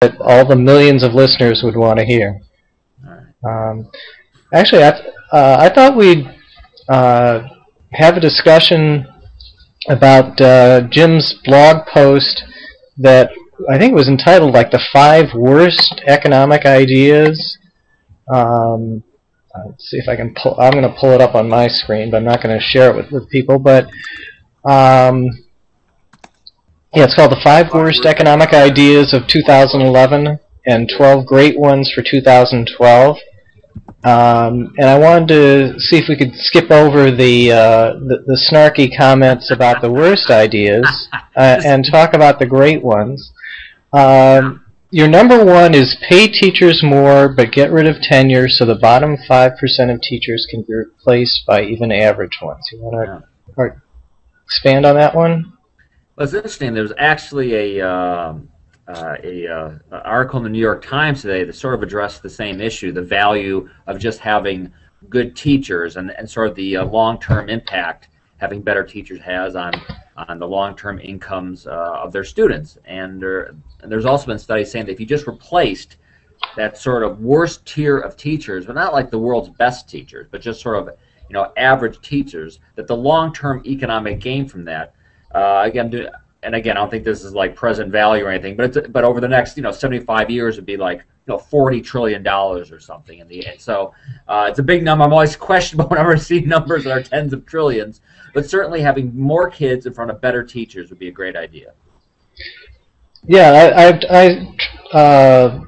that all the millions of listeners would want to hear. Actually, I thought we'd have a discussion about Jim's blog post that I think was entitled like the 5 worst economic ideas. Let's see if I can pull. I'm going to pull it up on my screen, but I'm not going to share it with people. But yeah, it's called the 5 worst economic ideas of 2011 and 12 great ones for 2012. And I wanted to see if we could skip over the snarky comments about the worst ideas and talk about the great ones. Your number 1 is pay teachers more but get rid of tenure so the bottom 5% of teachers can be replaced by even average ones. You want to expand on that one? Well, it's interesting. There's actually a article in the New York Times today that sort of addressed the same issue, the value of just having good teachers and sort of the long-term impact having better teachers has on the long-term incomes of their students. And there's also been studies saying that if you just replaced that sort of worst tier of teachers, but not like the world's best teachers, but just sort of average teachers, that the long-term economic gain from that, again, I don't think this is like present value or anything, but over the next 75 years it'd be like $40 trillion or something in the end. So it's a big number. I'm always questionable whenever I see numbers that are tens of trillions, but certainly having more kids in front of better teachers would be a great idea. Yeah, I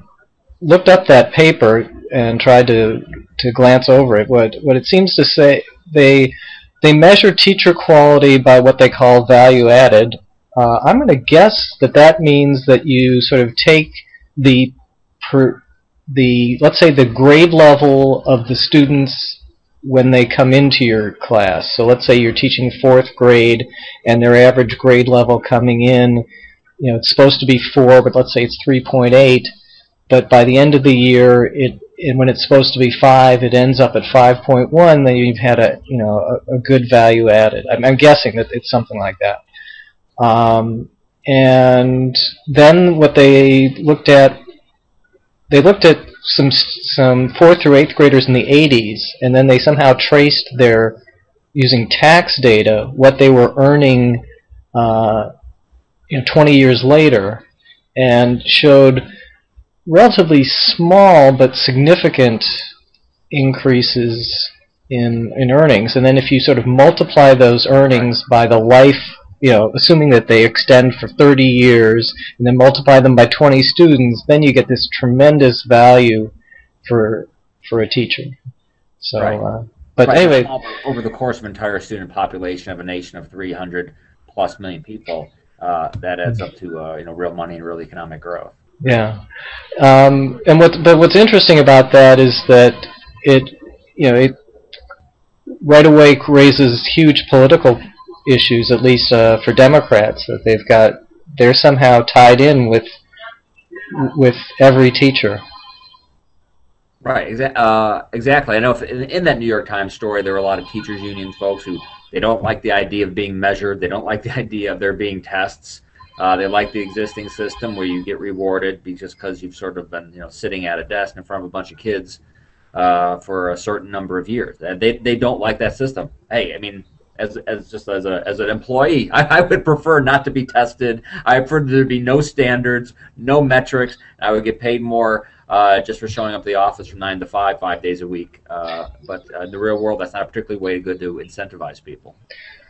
looked up that paper and tried to glance over it. What it seems to say, they measure teacher quality by what they call value added. I'm going to guess that means that you sort of take let's say the grade level of the students when they come into your class. So let's say you're teaching 4th grade and their average grade level coming in, it's supposed to be 4, but let's say it's 3.8. But by the end of the year, when it's supposed to be 5, it ends up at 5.1. Then you've had a good value added. I'm guessing that it's something like that. And then what they looked at some 4th through 8th graders in the 80s, and then they somehow traced using tax data, what they were earning 20 years later, and showed relatively small but significant increases in earnings. And then if you sort of multiply those earnings by the life, assuming that they extend for 30 years, and then multiply them by 20 students, then you get this tremendous value for a teacher. So, right. But anyway, over the course of an entire student population of a nation of 300+ million people, that adds up to real money and real economic growth. Yeah, but what's interesting about that is that it right away raises huge political issues, at least for Democrats, that they're somehow tied in with every teacher. Right, exactly. I know in that New York Times story there were a lot of teachers union folks who they don't like the idea of being measured. They don't like the idea of there being tests. They like the existing system where you get rewarded just because you've sort of been sitting at a desk in front of a bunch of kids for a certain number of years. They don't like that system. Hey, I mean, as an employee, I would prefer not to be tested. I prefer there to be no standards, no metrics. I would get paid more just for showing up to the office from 9 to 5, 5 days a week. But in the real world, that's not a particularly way good to incentivize people.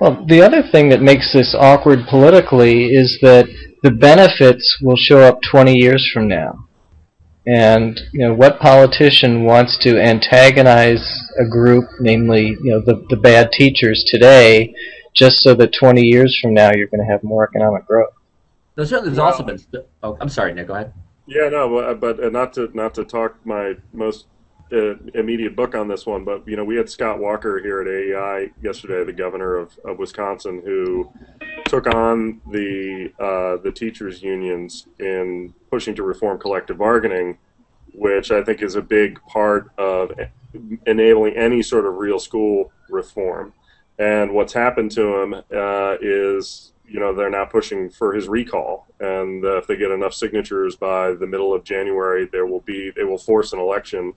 Well, the other thing that makes this awkward politically is that the benefits will show up 20 years from now. And what politician wants to antagonize a group, namely the bad teachers today, just so that 20 years from now you're going to have more economic growth? There's also been. Oh, I'm sorry, Nick. Go ahead. Yeah, no, but not to talk my most immediate book on this one, but we had Scott Walker here at AEI yesterday, the governor of Wisconsin, who took on the teachers unions in pushing to reform collective bargaining, which I think is a big part of enabling any sort of real school reform. And what's happened to him is they're now pushing for his recall, and if they get enough signatures by the middle of January, they will force an election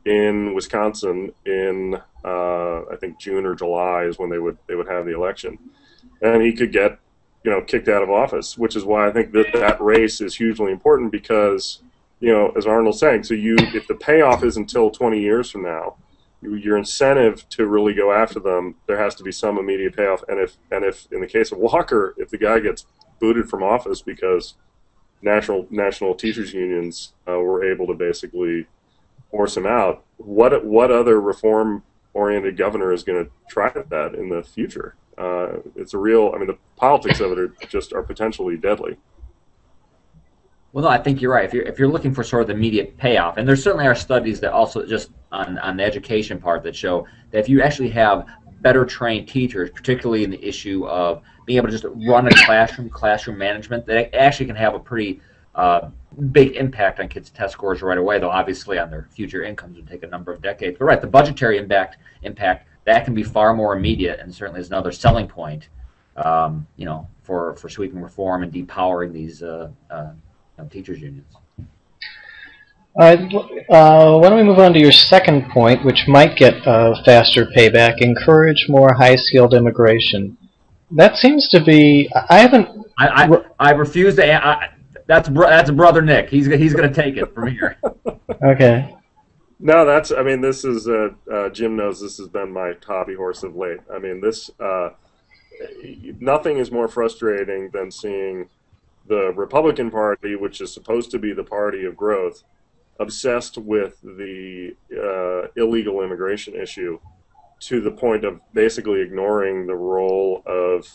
in Wisconsin in I think June or July is when they would have the election, and he could get kicked out of office, which is why I think that race is hugely important, because as Arnold's saying, so if the payoff is until 20 years from now, your incentive to really go after them, there has to be some immediate payoff. And if in the case of Walker, if the guy gets booted from office because national teachers unions were able to basically force him out, what other reform-oriented governor is going to try that in the future? It's a real. I mean, the politics of it are potentially deadly. Well, no, I think you're right. If you're looking for sort of the immediate payoff, and there certainly are studies that also just on the education part that show that if you actually have better trained teachers, particularly in the issue of being able to just run a classroom management, that actually can have a pretty big impact on kids' test scores right away, though obviously on their future incomes would take a number of decades. But right, the budgetary impact that can be far more immediate, and certainly is another selling point, for sweeping reform and depowering these teachers unions. All right, why don't we move on to your second point, which might get faster payback: encourage more high-skilled immigration. That seems to be. I refuse to. That's brother Nick. He's going to take it from here. Okay. No, this is Jim knows this has been my hobby horse of late. I mean, nothing is more frustrating than seeing the Republican Party, which is supposed to be the party of growth, obsessed with the illegal immigration issue to the point of basically ignoring the role of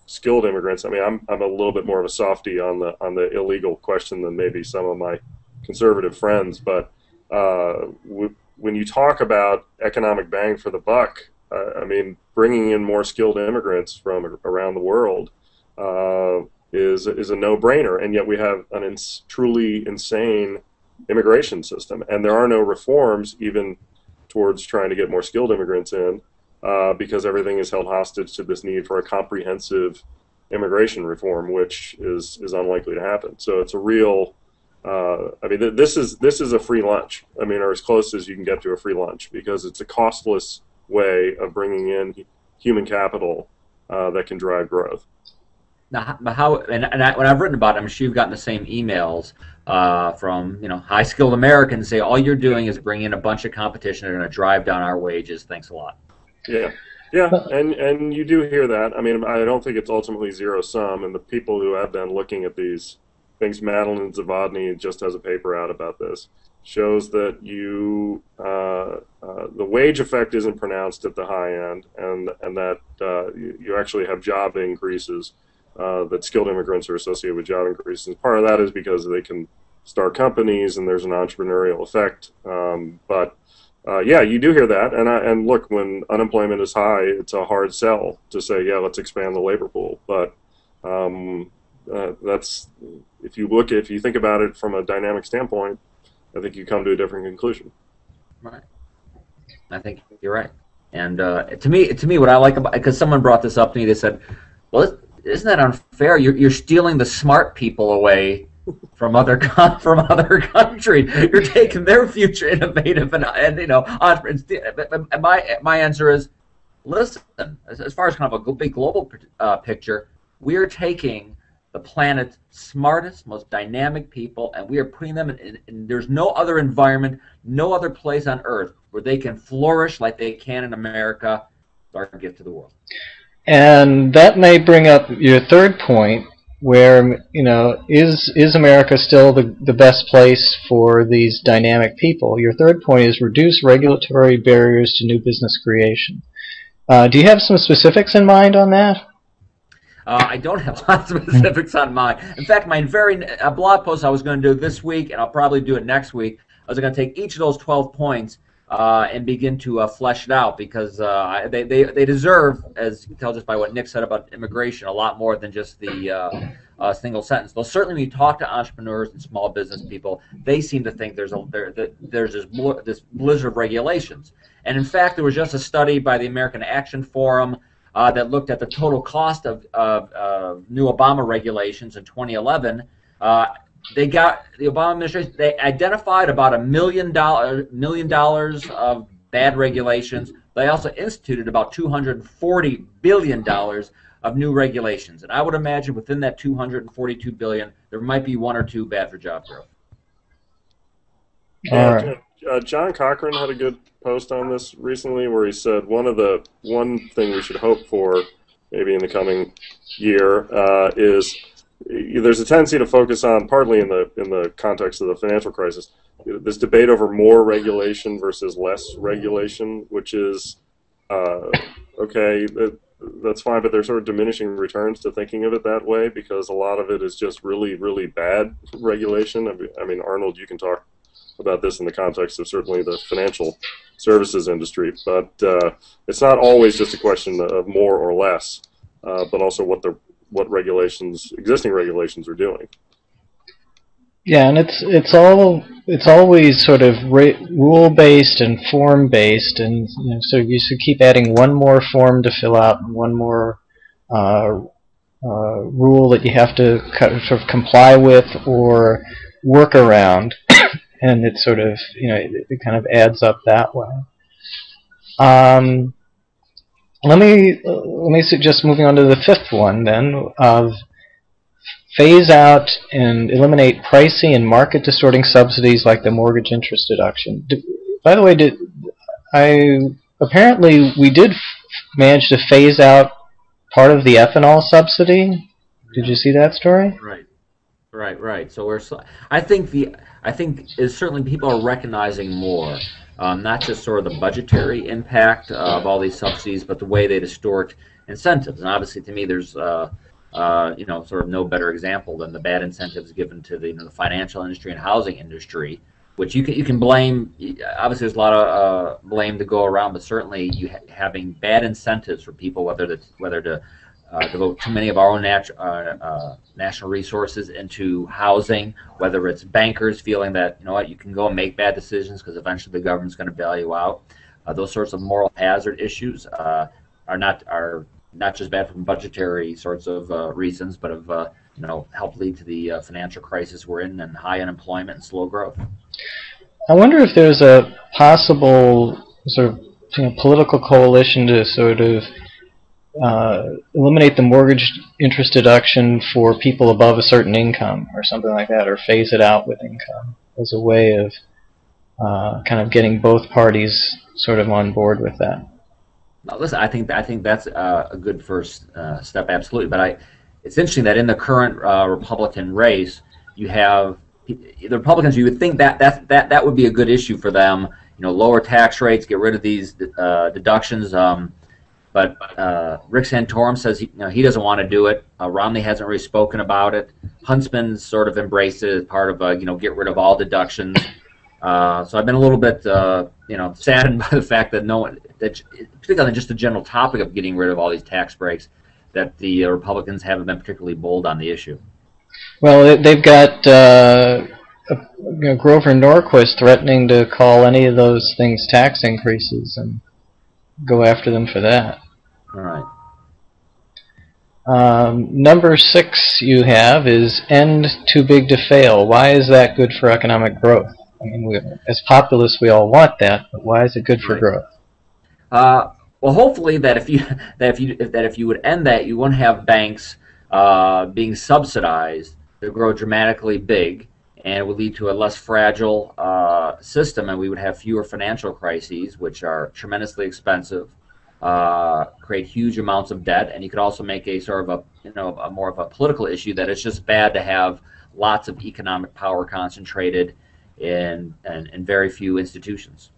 skilled immigrants. I mean, I'm a little bit more of a softie on the illegal question than maybe some of my conservative friends, but when you talk about economic bang for the buck, I mean, bringing in more skilled immigrants from around the world is a no-brainer, and yet we have a truly insane immigration system, and there are no reforms even towards trying to get more skilled immigrants in, because everything is held hostage to this need for a comprehensive immigration reform, which is unlikely to happen. So it's a real. I mean, this is a free lunch. I mean, or as close as you can get to a free lunch, because it's a costless way of bringing in human capital that can drive growth. Now, how? When I've written about it, I'm sure you've gotten the same emails from high-skilled Americans say all you're doing is bring in a bunch of competition and going to drive down our wages. Thanks a lot. Yeah, and you do hear that. I mean, I don't think it's ultimately zero sum, and the people who have been looking at these things, Madeline Zavodny just has a paper out about this, shows that the wage effect isn't pronounced at the high end, and that you actually have job increases, that skilled immigrants are associated with job increases. Part of that is because they can start companies and there's an entrepreneurial effect. But you do hear that, and look, when unemployment is high, it's a hard sell to say, yeah, let's expand the labor pool. But that's if you think about it from a dynamic standpoint, I think you come to a different conclusion. Right. I think you're right. And to me, what I like about, because someone brought this up to me, they said, well, isn't that unfair? You're stealing the smart people away from other countries. You're taking their future innovative and entrepreneurs. And my answer is, listen. As far as kind of a big global picture, we are taking the planet's smartest, most dynamic people, and we are putting them in there's no other environment, no other place on Earth where they can flourish like they can in America. It's our gift to the world. And that may bring up your third point, where, is America still the best place for these dynamic people? Your third point is reduce regulatory barriers to new business creation. Do you have some specifics in mind on that? I don't have lots of specifics on mine. In fact, my a blog post I was going to do this week, and I'll probably do it next week, I was going to take each of those 12 points and begin to flesh it out, because they deserve, as you can tell just by what Nick said about immigration, a lot more than just the single sentence. Though certainly when you talk to entrepreneurs and small business people, they seem to think there's this blizzard of regulations. And in fact, there was just a study by the American Action Forum that looked at the total cost of new Obama regulations in 2011. They got the Obama administration. They identified about $1 million of bad regulations. They also instituted about $240 billion of new regulations. And I would imagine within that $242 billion, there might be one or two bad for job growth. John Cochran had a good post on this recently where he said one thing we should hope for maybe in the coming year is there's a tendency to focus on, partly in the context of the financial crisis, this debate over more regulation versus less regulation, which is okay, that's fine, but there's sort of diminishing returns to thinking of it that way because a lot of it is just really, really bad regulation. I mean, Arnold, you can talk about this in the context of certainly the financial services industry, but it's not always just a question of more or less, but also what existing regulations are doing. Yeah, and it's always sort of rule based and form based, and so you should keep adding one more form to fill out and one more rule that you have to sort of comply with or work around. And it sort of, it kind of adds up that way. Let me suggest moving on to the fifth one then, of phase out and eliminate pricey and market distorting subsidies like the mortgage interest deduction. By the way, apparently we did manage to phase out part of the ethanol subsidy. Did you see that story? Right. So I think is certainly people are recognizing more, not just sort of the budgetary impact of all these subsidies, but the way they distort incentives. And obviously, to me, there's sort of no better example than the bad incentives given to the financial industry and housing industry, which you can blame. Obviously, there's a lot of blame to go around, but certainly having bad incentives for people, whether to devote too many of our own national resources into housing, whether it's bankers feeling that you can go and make bad decisions because eventually the government's going to bail you out. Those sorts of moral hazard issues are not just bad from budgetary sorts of reasons, but have helped lead to the financial crisis we're in and high unemployment and slow growth. I wonder if there's a possible sort of political coalition to sort of eliminate the mortgage interest deduction for people above a certain income or something like that, or phase it out with income as a way of kind of getting both parties sort of on board with that. Now, listen, I think that's a good first step, absolutely. But it's interesting that in the current Republican race, you have the Republicans. You would think that would be a good issue for them. Lower tax rates, get rid of these deductions. But Rick Santorum says he doesn't want to do it. Romney hasn't really spoken about it. Huntsman sort of embraced it as part of get rid of all deductions. So I've been a little bit saddened by the fact that particularly just the general topic of getting rid of all these tax breaks, that the Republicans haven't been particularly bold on the issue. Well, they've got Grover Norquist threatening to call any of those things tax increases and go after them for that. All right. Number 6 you have is end too big to fail. Why is that good for economic growth? I mean, as populists, we all want that, but why is it good for growth? Well, hopefully that if you would end that, you wouldn't have banks being subsidized to grow dramatically big, and it would lead to a less fragile system, and we would have fewer financial crises, which are tremendously expensive, create huge amounts of debt, and you could also make a sort of a more of a political issue that it's just bad to have lots of economic power concentrated in very few institutions.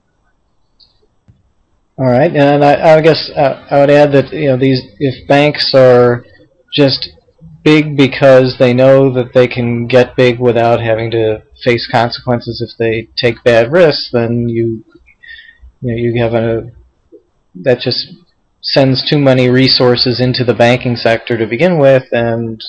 All right, and I guess I would add that if banks are just big because they know that they can get big without having to face consequences if they take bad risks, then you have that just sends too many resources into the banking sector to begin with, and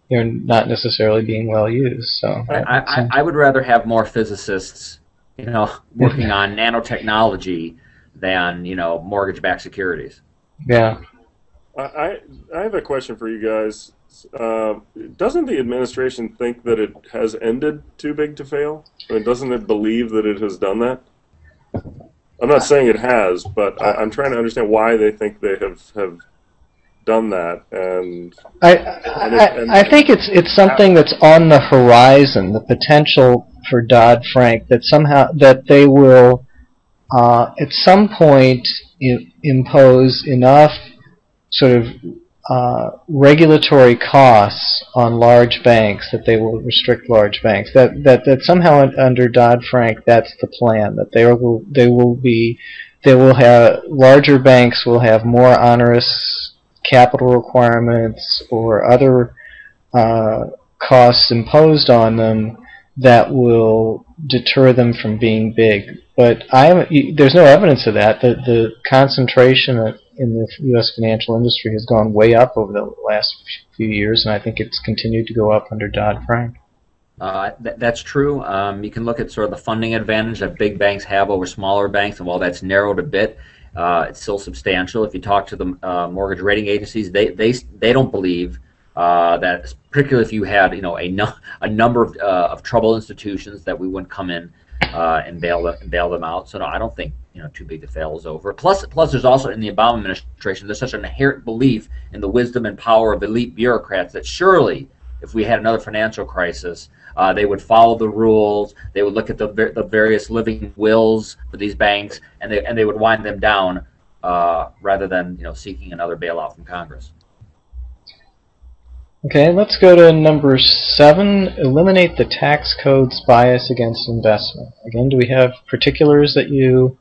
you're not necessarily being well used. So I would rather have more physicists, working on nanotechnology than mortgage-backed securities. Yeah. I have a question for you guys. Doesn't the administration think that it has ended Too Big to Fail? I mean, doesn't it believe that it has done that? I'm not saying it has, but I'm trying to understand why they think they have done that. And I think it's something that's on the horizon, the potential for Dodd-Frank, that somehow that they will at some point impose enough sort of regulatory costs on large banks that they will restrict large banks. That somehow under Dodd-Frank, that's the plan. That they will have larger banks will have more onerous capital requirements or other costs imposed on them that will deter them from being big. But there's no evidence of that. The concentration in the U.S. financial industry has gone way up over the last few years, and I think it's continued to go up under Dodd-Frank. That's true. You can look at sort of the funding advantage that big banks have over smaller banks, and while that's narrowed a bit, it's still substantial. If you talk to the mortgage rating agencies, they don't believe that, particularly if you had a number of troubled institutions, that we wouldn't come in and bail them out. So no, I don't think Too Big to Fail is over. Plus, there's also in the Obama administration, there's such an inherent belief in the wisdom and power of elite bureaucrats that surely, if we had another financial crisis, they would follow the rules. They would look at the various living wills for these banks, and they would wind them down rather than seeking another bailout from Congress. Okay, let's go to number 7. Eliminate the tax code's bias against investment. Again, do we have particulars that you?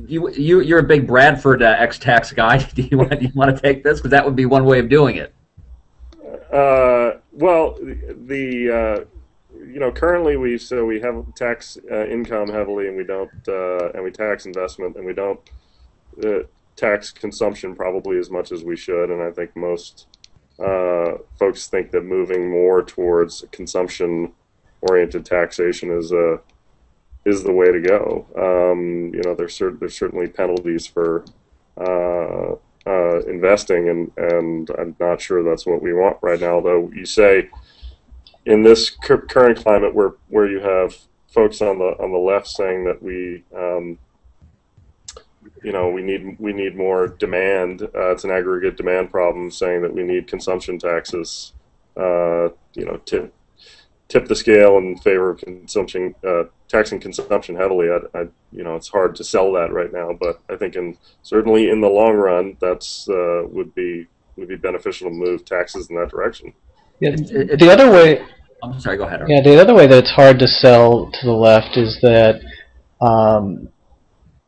You're a big Bradford ex-tax guy. Do you want to take this? Because that would be one way of doing it. Well, currently we have tax income heavily, and we don't, and we tax investment, and we don't tax consumption probably as much as we should. And I think most folks think that moving more towards consumption-oriented taxation is the way to go. There's certainly penalties for investing, and I'm not sure that's what we want right now. Though you say in this current climate where you have folks on the left saying that we need more demand. It's an aggregate demand problem, saying that we need consumption taxes. Tip the scale in favor of consumption, taxing consumption heavily. It's hard to sell that right now, but I think certainly in the long run, that's would be beneficial to move taxes in that direction. Yeah, the other way. I'm sorry. Go ahead. Yeah, the other way that it's hard to sell to the left is that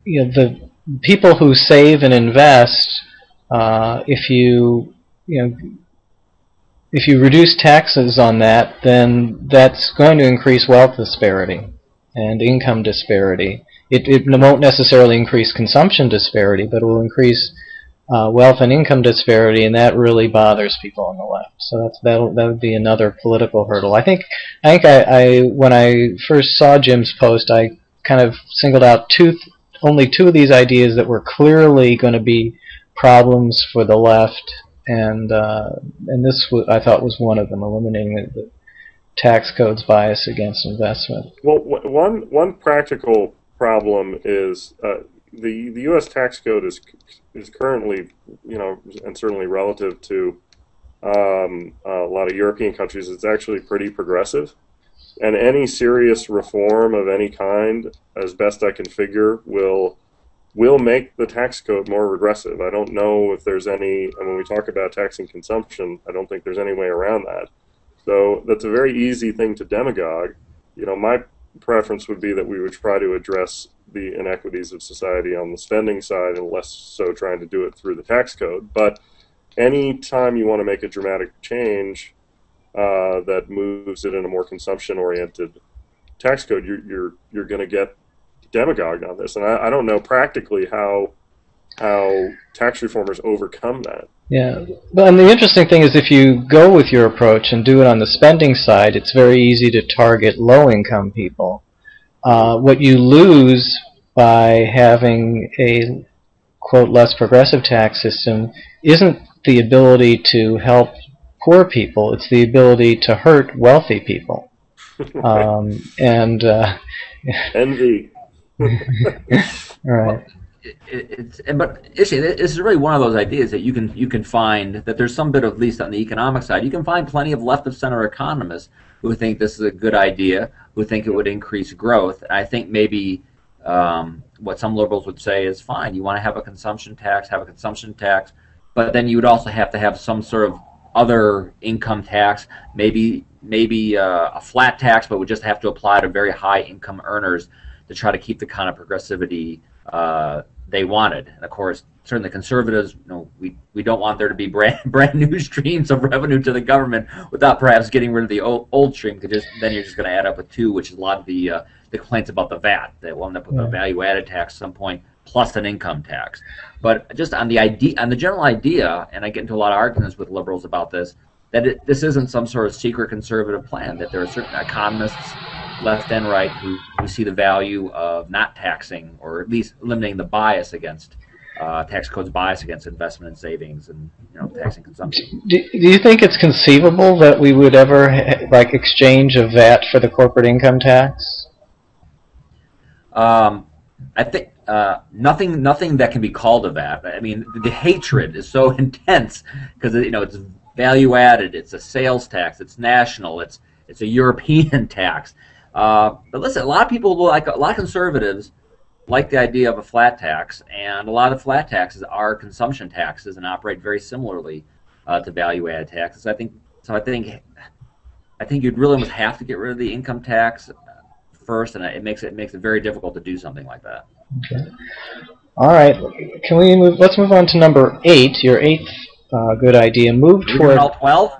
the people who save and invest, if you reduce taxes on that, then that's going to increase wealth disparity and income disparity. It won't necessarily increase consumption disparity, but it will increase wealth and income disparity, and that really bothers people on the left. So that would be another political hurdle. I think when I first saw Jim's post, I kind of singled out only two of these ideas that were clearly going to be problems for the left, and this I thought was one of them, eliminating the tax code's bias against investment. Well, one practical problem is the U.S. tax code is currently, and certainly relative to a lot of European countries, it's actually pretty progressive. And any serious reform of any kind, as best I can figure, will make the tax code more regressive. I don't know if there's any, and when we talk about taxing consumption, I don't think there's any way around that. So that's a very easy thing to demagogue. My preference would be that we would try to address the inequities of society on the spending side, and less so trying to do it through the tax code. But any time you want to make a dramatic change that moves it in a more consumption-oriented tax code, you're going to get demagogued on this, and I don't know practically how tax reformers overcome that. Yeah, and the interesting thing is, if you go with your approach and do it on the spending side, it's very easy to target low-income people. What you lose by having a, quote, less progressive tax system isn't the ability to help poor people, it's the ability to hurt wealthy people. And envy. right. But this is really one of those ideas that you can find that there's some bit of, at least on the economic side, you can find plenty of left of center economists who think this is a good idea, who think it would increase growth. I think maybe what some liberals would say is fine. You want to have a consumption tax, but then you would also have to have some sort of other income tax, maybe a flat tax, but would just have to apply to very high income earners to try to keep the kind of progressivity they wanted. And of course, certainly conservatives, we don't want there to be brand new streams of revenue to the government without perhaps getting rid of the old stream, because then you're just going to add up with two, which is a lot of the complaints about the VAT. They will end up with a value-added tax at some point, plus an income tax. But just on the idea, on the general idea, and I get into a lot of arguments with liberals about this, that this isn't some sort of secret conservative plan, that there are certain economists, left and right, who see the value of not taxing, or at least eliminating the bias against tax code's bias against investment and savings, and taxing consumption. Do you think it's conceivable that we would ever exchange a VAT for the corporate income tax? I think nothing that can be called a VAT. I mean, the hatred is so intense because it's value added, it's a sales tax, it's national, it's a European tax. But listen, a lot of people, a lot of conservatives like the idea of a flat tax, and a lot of flat taxes are consumption taxes and operate very similarly to value-added taxes. I think you'd really almost have to get rid of the income tax first, and it makes it very difficult to do something like that. Okay. All right. Can we move? Let's move on to number 8. Your 8th good idea. Move toward all 12.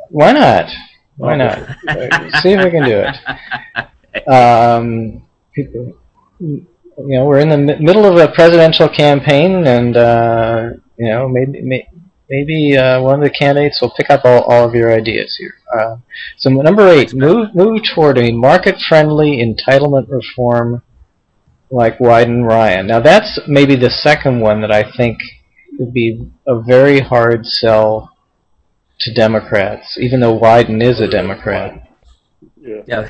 Why not? Why not? See if we can do it. People, we're in the middle of a presidential campaign, and maybe one of the candidates will pick up all of your ideas here. So number 8, move toward a market-friendly entitlement reform like Wyden-Ryan. Now that's maybe the second one that I think would be a very hard sell to Democrats, even though Wyden is a Democrat. Yeah.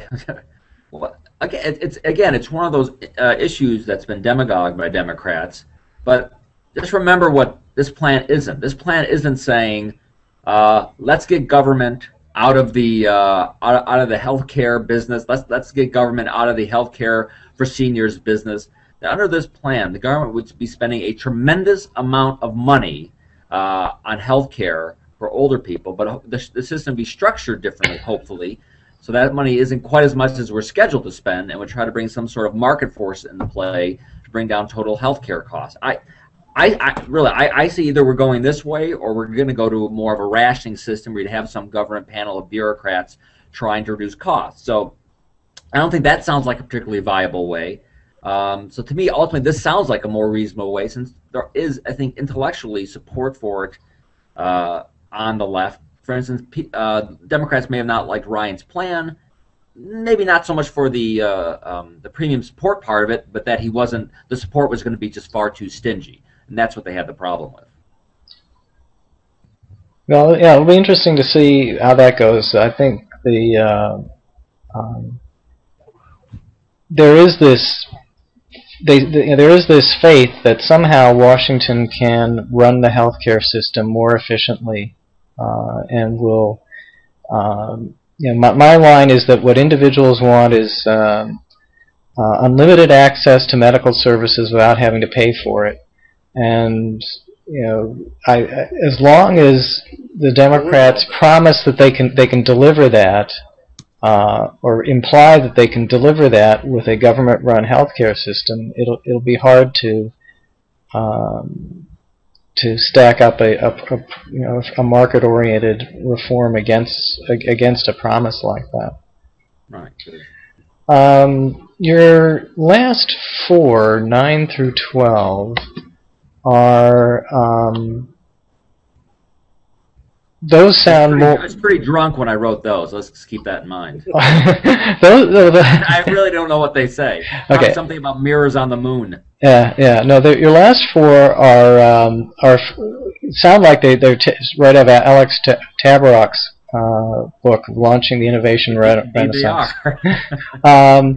Well, it's one of those issues that's been demagogued by Democrats. But just remember what this plan isn't. This plan isn't saying let's get government out of the healthcare business. Let's get government out of the healthcare for seniors business. Now, under this plan, the government would be spending a tremendous amount of money on healthcare for older people, but the system would be structured differently, hopefully, so that money isn't quite as much as we're scheduled to spend, and would try to bring some sort of market force into play to bring down total healthcare costs. I see either we're going this way, or we're going to go to more of a rationing system where you'd have some government panel of bureaucrats trying to reduce costs. So I don't think that sounds like a particularly viable way. So to me, ultimately, this sounds like a more reasonable way, since there is, I think, intellectually support for it on the left. For instance, Democrats may have not liked Ryan's plan, maybe not so much for the premium support part of it, but that the support was going to be just far too stingy, and that's what they had the problem with. Well, yeah, it'll be interesting to see how that goes. I think there is this faith that somehow Washington can run the healthcare system more efficiently, and will. My line is that what individuals want is unlimited access to medical services without having to pay for it, and as long as the Democrats promise that they can deliver that, or imply that they can deliver that with a government-run healthcare system, it'll be hard to stack up a market-oriented reform against a promise like that. Right. Your last 4, 9 through 12, are those sound more. I was pretty drunk when I wrote those. Let's just keep that in mind. those, I really don't know what they say. Okay. Something about mirrors on the moon. Yeah. No, your last four are sound like they're right out of Alex Tabarrok's book, Launching the Innovation Renaissance. They are.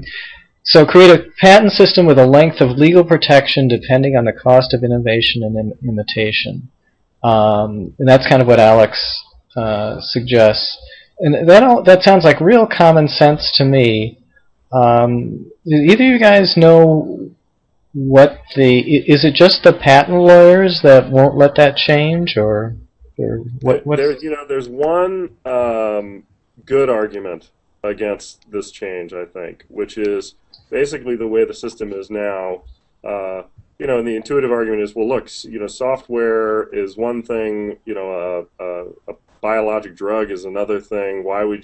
So create a patent system with a length of legal protection depending on the cost of innovation and imitation. And that's kind of what Alex suggests. And that sounds like real common sense to me. Do either of you guys know what is it just the patent lawyers that won't let that change, or what? There's one good argument against this change, I think, which is basically the way the system is now. And the intuitive argument is, well, look, software is one thing, a biologic drug is another thing. Why would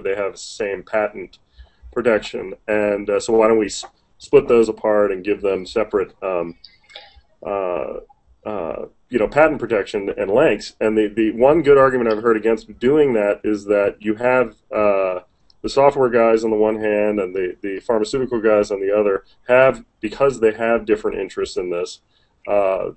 they have the same patent protection? And so why don't we split those apart and give them separate, patent protection and lengths? And the one good argument I've heard against doing that is that you have the software guys on the one hand and the pharmaceutical guys on the other because they have different interests in this,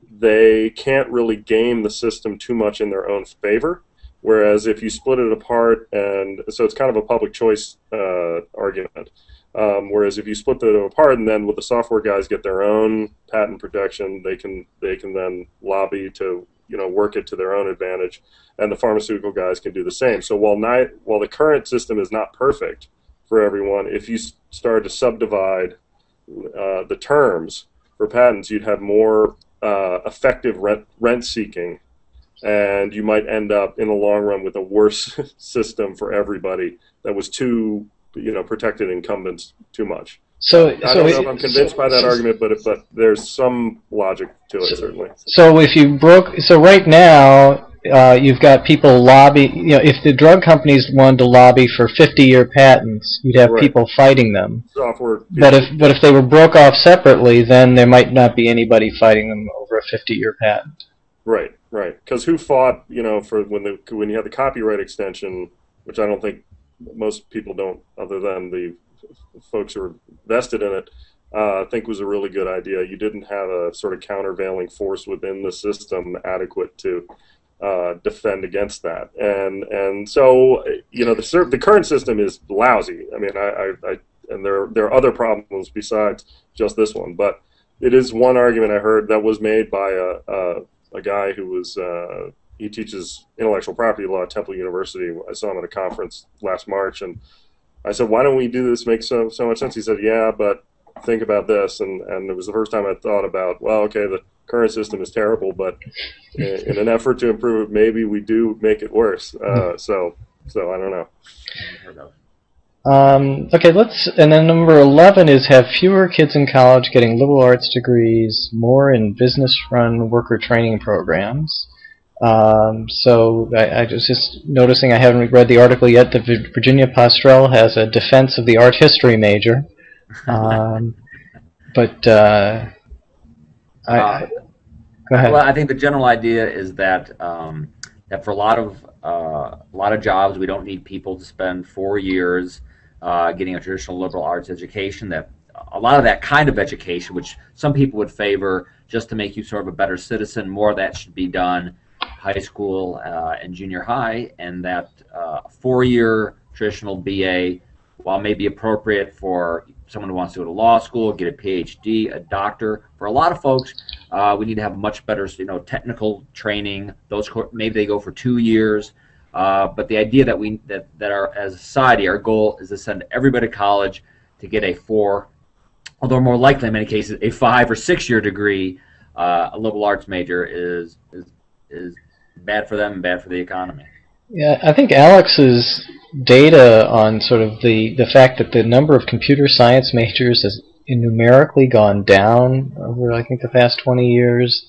they can't really game the system too much in their own favor. Whereas if you split it apart, and so it's kind of a public choice argument. Whereas if you split them apart and then with the software guys get their own patent protection, they can then lobby to work it to their own advantage, and the pharmaceutical guys can do the same. So while the current system is not perfect for everyone, if you started to subdivide the terms for patents, you'd have more effective rent seeking, and you might end up in the long run with a worse system for everybody that was too protected incumbents too much. I don't know if I'm convinced by that argument, but there's some logic to it, certainly. So right now, you've got people lobby. If the drug companies wanted to lobby for 50-year patents, you'd have people fighting them. Software. But if they were broke off separately, then there might not be anybody fighting them over a 50-year patent. Right. Because who fought? For when you had the copyright extension, which I don't think most people don't, other than the folks who are vested in it, think was a really good idea. You didn't have a sort of countervailing force within the system adequate to defend against that, and so the current system is lousy. I mean, and there are other problems besides just this one, but it is one argument I heard that was made by a guy who was he teaches intellectual property law at Temple University. I saw him at a conference last March, and I said, why don't we do this? Makes so much sense. He said, yeah, but think about this. And it was the first time I thought about, well, okay, the current system is terrible, but in an effort to improve it, maybe we do make it worse. So I don't know. Okay, and then number 11 is have fewer kids in college getting liberal arts degrees, more in business-run worker training programs. So I was just noticing, I haven't read the article yet, that Virginia Postrel has a defense of the art history major. But go ahead. Well, I think the general idea is that that for a lot of jobs, we don't need people to spend 4 years getting a traditional liberal arts education. That a lot of that kind of education, which some people would favor just to make you sort of a better citizen, more of that should be done high school and junior high, and that 4-year traditional BA, while may be appropriate for someone who wants to go to law school, get a PhD, a doctor, for a lot of folks, we need to have much better, technical training. Those maybe they go for 2 years, but the idea that our as a society, our goal is to send everybody to college to get a 4, although more likely in many cases a 5 or 6 year degree. A liberal arts major is bad for them and bad for the economy. Yeah, I think Alex's data on sort of the fact that the number of computer science majors has numerically gone down over, I think, the past 20 years,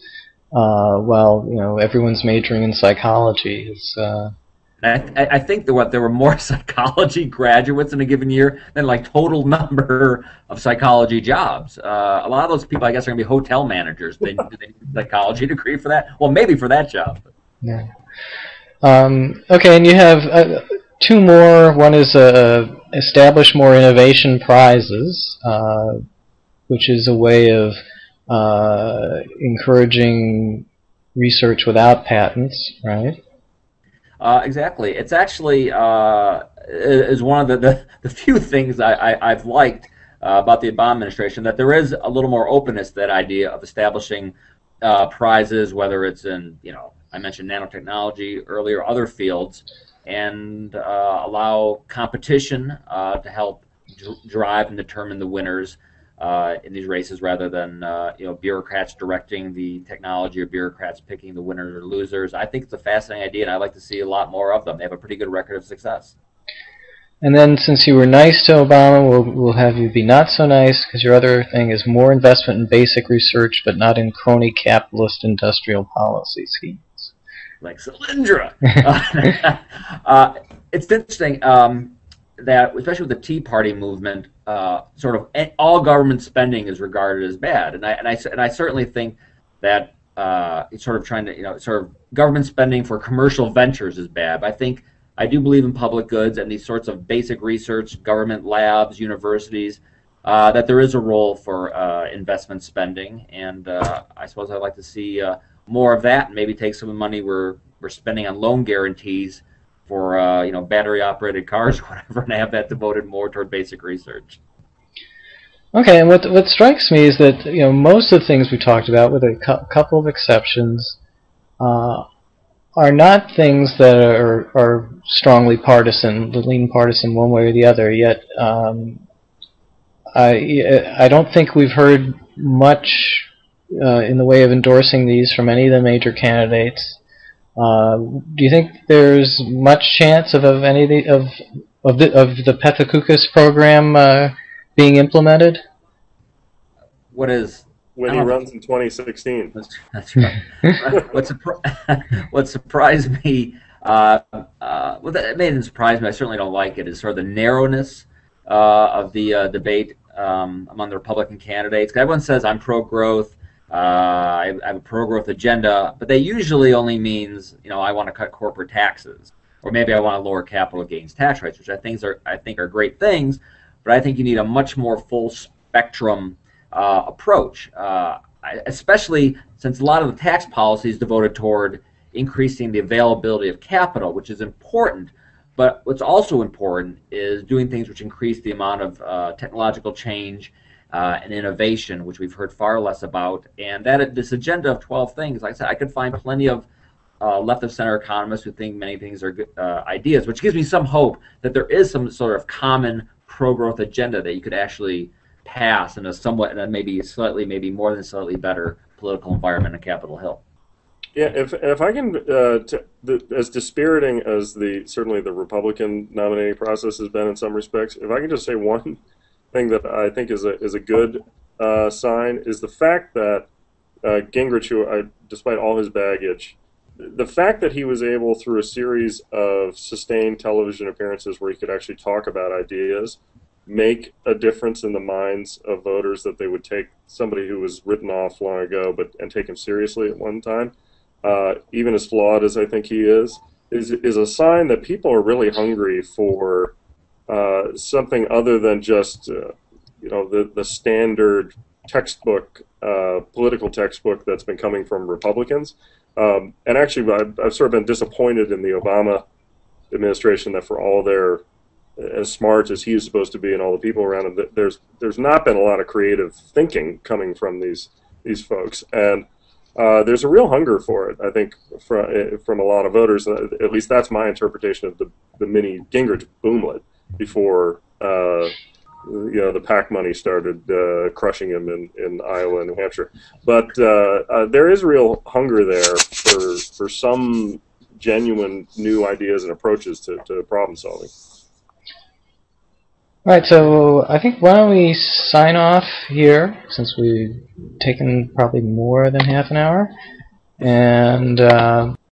while everyone's majoring in psychology. Is, I think there were more psychology graduates in a given year than total number of psychology jobs. A lot of those people, I guess, are going to be hotel managers. Do they need a psychology degree for that? Well, maybe for that job. Yeah. Okay, and you have two more. One is establish more innovation prizes, which is a way of encouraging research without patents, right? Exactly. It's actually is one of the few things I've liked about the Obama administration, that there is a little more openness to that idea of establishing prizes, whether it's in, I mentioned nanotechnology earlier, other fields, and allow competition to help drive and determine the winners in these races, rather than bureaucrats directing the technology or bureaucrats picking the winners or losers. I think it's a fascinating idea, and I'd like to see a lot more of them. They have a pretty good record of success. And then, since you were nice to Obama, we'll have you be not so nice, because your other thing is more investment in basic research, but not in crony capitalist industrial policy schemes. Like Solyndra. It's interesting that, especially with the Tea Party movement, sort of all government spending is regarded as bad, and I certainly think that it's sort of trying to sort of government spending for commercial ventures is bad. But I do believe in public goods and these sorts of basic research, government labs, universities, that there is a role for investment spending, and I suppose I'd like to see more of that, and maybe take some of the money we're spending on loan guarantees for battery-operated cars or whatever, and have that devoted more toward basic research. Okay, and what strikes me is that most of the things we talked about, with a couple of exceptions, are not things that are strongly partisan, lean partisan one way or the other. Yet I don't think we've heard much in the way of endorsing these from any of the major candidates. Do you think there's much chance of any of the Pethokoukis program being implemented? What is when he runs in 2016? That's right. What surprised me, well, that didn't surprise me. I certainly don't like it. Is sort of the narrowness of the debate among the Republican candidates. 'Cause everyone says I'm pro-growth. I have a pro-growth agenda, but they usually only means I want to cut corporate taxes, or maybe I want to lower capital gains tax rates, which I think are great things. But I think you need a much more full spectrum approach, especially since a lot of the tax policy is devoted toward increasing the availability of capital, which is important. But what's also important is doing things which increase the amount of technological change and innovation, which we've heard far less about. And that this agenda of 12 things, like I said, I could find plenty of left-of-center economists who think many things are good ideas, which gives me some hope that there is some sort of common pro-growth agenda that you could actually pass in a somewhat, and maybe more than slightly better political environment on Capitol Hill. Yeah, if I can, as dispiriting as certainly the Republican nominating process has been in some respects, if I can just say one thing that I think is a good sign, is the fact that Gingrich, who, despite all his baggage, the fact that he was able, through a series of sustained television appearances where he could actually talk about ideas, make a difference in the minds of voters, that they would take somebody who was written off long ago and take him seriously at one time, even as flawed as I think he is a sign that people are really hungry for something other than just the standard textbook, political textbook that's been coming from Republicans. And actually, I've sort of been disappointed in the Obama administration that, for all their as smart as he is supposed to be and all the people around him, there's not been a lot of creative thinking coming from these folks, and there's a real hunger for it, I think, from a lot of voters. At least that's my interpretation of the mini Gingrich boomlet before the PAC money started crushing him in Iowa and New Hampshire. But there is real hunger there for some genuine new ideas and approaches to problem solving. All right, so I think, why don't we sign off here, since we've taken probably more than half an hour, and